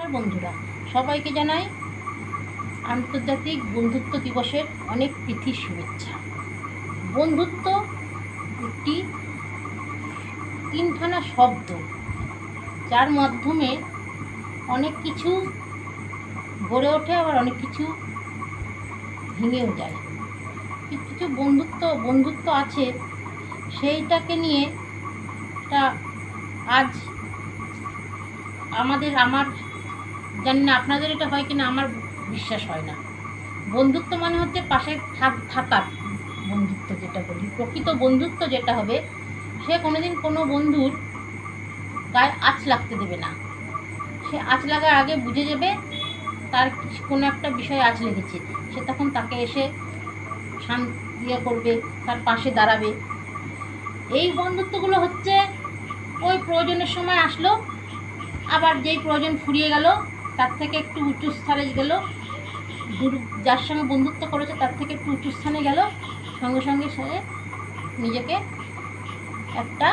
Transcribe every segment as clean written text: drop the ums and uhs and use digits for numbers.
নমস্কার বন্ধুরা, সবাইকে জানাই আন্তর্জাতিক বন্ধুত্ব দিবসের অনেক প্রীতির শুভেচ্ছা। বন্ধুত্ব একটি তিনখানা শব্দ, যার মাধ্যমে অনেক কিছু গড়ে ওঠে, আবার অনেক কিছু ভেঙেও যায়। কিছু বন্ধুত্ব আছে, সেইটাকে নিয়ে আজ আমার জানি না আপনাদের এটা হয় কিনা, আমার বিশ্বাস হয় না। বন্ধুত্ব মানে হচ্ছে পাশে থাকার বন্ধুত্ব, যেটা বলি প্রকৃত বন্ধুত্ব যেটা হবে, সে কোনোদিন কোনো বন্ধুর গায়ে আঁচ লাগতে দেবে না। সে আঁচ লাগার আগে বুঝে যাবে তার কোনো একটা বিষয়ে আঁচ লেগেছে, সে তখন তাকে এসে শান্তি করবে, তার পাশে দাঁড়াবে। এই বন্ধুত্বগুলো হচ্ছে ওই প্রয়োজনের সময় আসলো, আবার যেই প্রয়োজন ফুরিয়ে গেল তার থেকে একটু উঁচু স্থানে গেল, যার সঙ্গে বন্ধুত্ব করেছে তার থেকে একটু উঁচু স্থানে গেল, সঙ্গে সঙ্গে সে নিজেকে একটা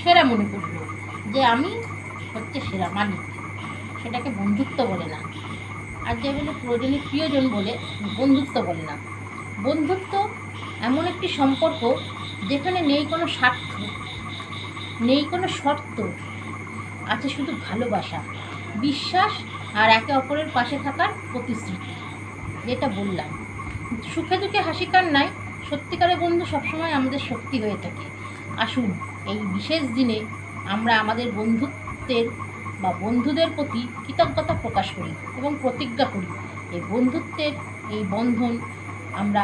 সেরা মনে করলো যে আমি হচ্ছে সেরা মালিক। সেটাকে বন্ধুত্ব বলে না। আর যে বলে প্রয়োজনীয় প্রিয়জন বলে, বন্ধুত্ব বলে না। বন্ধুত্ব এমন একটি সম্পর্ক যেখানে নেই কোনো স্বার্থ, নেই কোনো শর্ত, আছে শুধু ভালোবাসা, বিশ্বাস আর একে অপরের পাশে থাকার প্রতিশ্রুতি। যেটা বললাম, সুখে দুঃখে হাসি কান্নায় সত্যিকারের বন্ধু সবসময় আমাদের শক্তি হয়ে থাকে। আসুন এই বিশেষ দিনে আমরা আমাদের বন্ধুদের প্রতি কৃতজ্ঞতা প্রকাশ করি এবং প্রতিজ্ঞা করি এই বন্ধুত্বের এই বন্ধন আমরা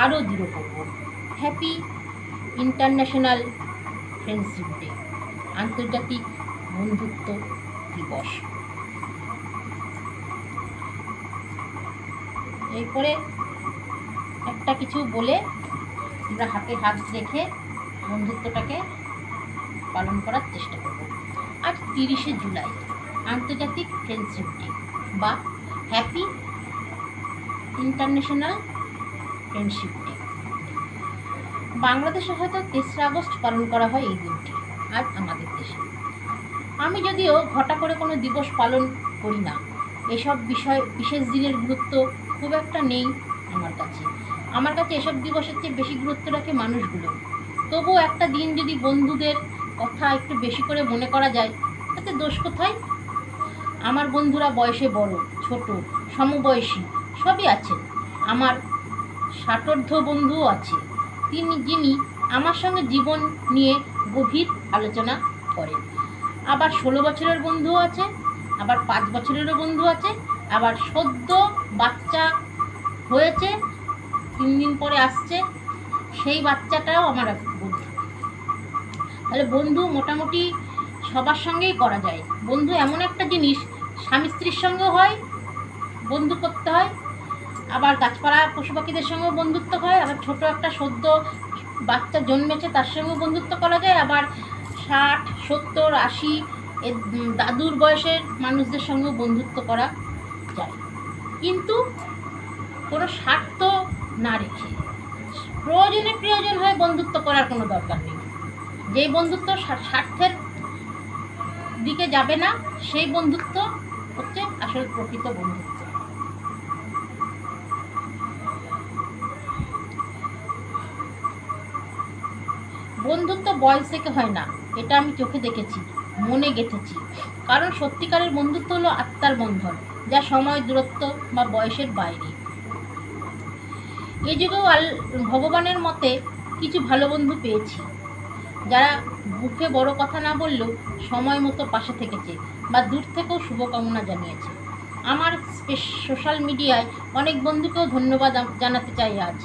আরও দৃঢ় করব। হ্যাপি ইন্টারন্যাশনাল ফ্রেন্ডশিপ ডে, আন্তর্জাতিক বন্ধুত্ব দিবস। এরপরে একটা কিছু বলে আমরা হাতে হাত রেখে বন্ধুত্বটাকে পালন করার চেষ্টা করব। আজ 30শে জুলাই, আন্তর্জাতিক ফ্রেন্ডশিপ ডে বা হ্যাপি ইন্টারন্যাশনাল ফ্রেন্ডশিপ ডে। বাংলাদেশে হয়তো 3রা আগস্ট পালন করা হয় এই দিনটি। আজ আমাদের দেশে আমি যদিও ঘটা করে কোনো দিবস পালন করি না, এসব বিশেষ দিনের গুরুত্ব খুব একটা নেই আমার কাছে এসব দিবসের চেয়ে বেশি গুরুত্ব রাখে মানুষগুলো। তবুও একটা দিন যদি বন্ধুদের কথা একটু বেশি করে মনে করা যায়, তাতে দোষ কোথায়? আমার বন্ধুরা বয়সে বড়, ছোট, সমবয়সী সবই আছেন। আমার 60ঊর্ধ্ব বন্ধুও আছে, যিনি আমার সঙ্গে জীবন নিয়ে গভীর আলোচনা করেন। আবার 16 বছরের বন্ধুও আছে, আবার 5 বছরেরও বন্ধু আছে, আবার সদ্য বাচ্চা হয়েছে 3 দিন পরে আসছে, সেই বাচ্চাটাও আমার বন্ধু। তাহলে বন্ধু মোটামুটি সবার সঙ্গেই করা যায়। বন্ধু এমন একটা জিনিস, স্বামী স্ত্রীর সঙ্গেও হয়, বন্ধু করতে হয়, আবার গাছপালা পশু পাখিদের সঙ্গেও বন্ধুত্ব হয়, আবার ছোট একটা সদ্য বাচ্চা জন্মেছে তার সঙ্গেও বন্ধুত্ব করা যায়, আবার 60, 70, 80 দাদুর বয়সের মানুষদের সঙ্গেও বন্ধুত্ব করা যায়। কিন্তু কোনো স্বার্থ না রেখে, প্রয়োজন হয়ে বন্ধুত্ব করার কোনো দরকার নেই। যেই বন্ধুত্ব স্বার্থের দিকে যাবে না, সেই বন্ধুত্ব হচ্ছে আসল প্রকৃত বন্ধুত্ব। বন্ধুত্ব বয়স থেকে হয় না, এটা আমি চোখে দেখেছি, মনে গেঁথেছি। কারণ সত্যিকারের বন্ধুত্ব হলো আত্মার বন্ধন, যা সময়, দূরত্ব বা বয়সের বাইরে। এই যুগেও ভগবানের মতে কিছু ভালো বন্ধু পেয়েছি, যারা মুখে বড় কথা না বললেও সময় মতো পাশে থেকেছে বা দূর থেকেও শুভকামনা জানিয়েছে। আমার সোশ্যাল মিডিয়ায় অনেক বন্ধুকেও ধন্যবাদ জানাতে চাই। আজ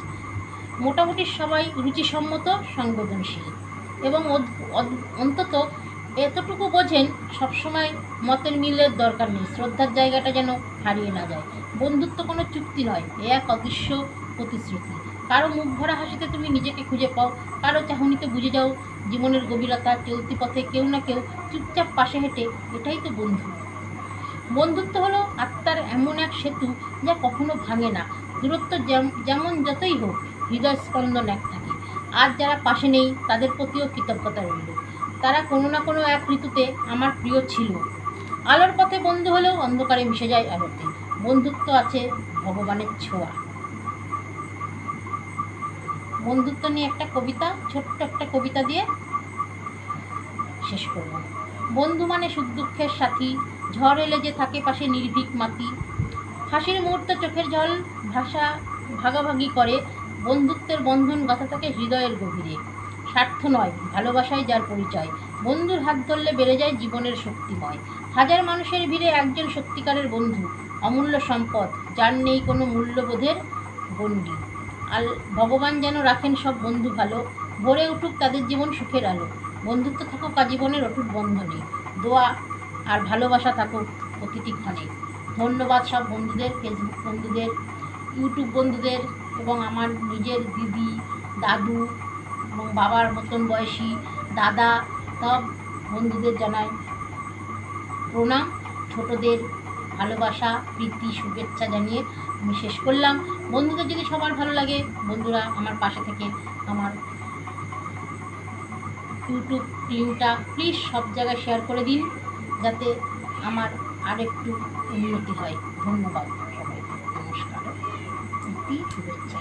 মোটামুটি সবাই রুচিসম্মত, সংবেদনশীল এবং অন্তত এতটুকু বোঝেন সবসময় মতের মিলের দরকার নেই, শ্রদ্ধার জায়গাটা যেন হারিয়ে না যায়। বন্ধুত্ব কোনো চুক্তি নয়, এ এক অদৃশ্য প্রতিশ্রুতি। কারো মুখ ভরা হাসিতে তুমি নিজেকে খুঁজে পাও, কারো চাহনিতে বুঝে যাও জীবনের গভীরতা। চলতি পথে কেউ না কেউ চুপচাপ পাশে হেঁটে, এটাই তো বন্ধু। বন্ধুত্ব হলো আত্মার এমন এক সেতু যা কখনো ভাঙে না। দূরত্ব যেমন যতই হোক, হৃদয় স্পন্দন এক থাকে। আজ যারা পাশে নেই তাদের প্রতিও কৃতজ্ঞতা রইল। তারা কোনো না কোনো এক ঋতুতে আমার প্রিয় ছিল। আলোর পথে বন্ধু হলেও অন্ধকারে মিশে যায় আলোতে। বন্ধুত্ব আছে ভগবানের ছোঁয়া। বন্ধুত্ব নিয়ে একটা কবিতা, ছোট্ট একটা কবিতা দিয়ে শেষ করব। বন্ধু মানে সুখ দুঃখের সাথী, ঝড় এলে যে থাকে পাশে নির্ভীক মাতি, হাসির মুহূর্ত চোখের জল ভাষা ভাগাভাগি করে। বন্ধুত্বের বন্ধন গাঁথা থাকে হৃদয়ের গভীরে। স্বার্থ নয়, ভালোবাসায় যার পরিচয়। বন্ধুর হাত ধরলে বেড়ে যায় জীবনের শক্তিময়। হাজার মানুষের ভিড়ে একজন সত্যিকারের বন্ধু, অমূল্য সম্পদ, যার নেই কোনো মূল্যবোধের গণ্ডি। আর ভগবান যেন রাখেন সব বন্ধু ভালো, ভরে উঠুক তাদের জীবন সুখের আলো। বন্ধুত্ব থাকুক আজীবনের অটুট বন্ধনে, দোয়া আর ভালোবাসা থাকুক প্রতিটি ক্ষণে। ধন্যবাদ সব বন্ধুদের, ফেসবুক বন্ধুদের, ইউটিউব বন্ধুদের, এবং আমার নিজের দিদি, দাদু এবং বাবার মতন বয়সী দাদা, সব বন্ধুদের জানাই প্রণাম। ছোটদের ভালোবাসা, প্রীতি, শুভেচ্ছা জানিয়ে আমি শেষ করলাম। বন্ধুদের যদি সবার ভালো লাগে, বন্ধুরা আমার পাশে থেকে আমার ইউটিউব লিঙ্কটা প্লিজ সব জায়গায় শেয়ার করে দিন, যাতে আমার আরেকটু উন্নতি হয়। ধন্যবাদ সবাইকে, নমস্কার, প্রীতি, শুভেচ্ছা।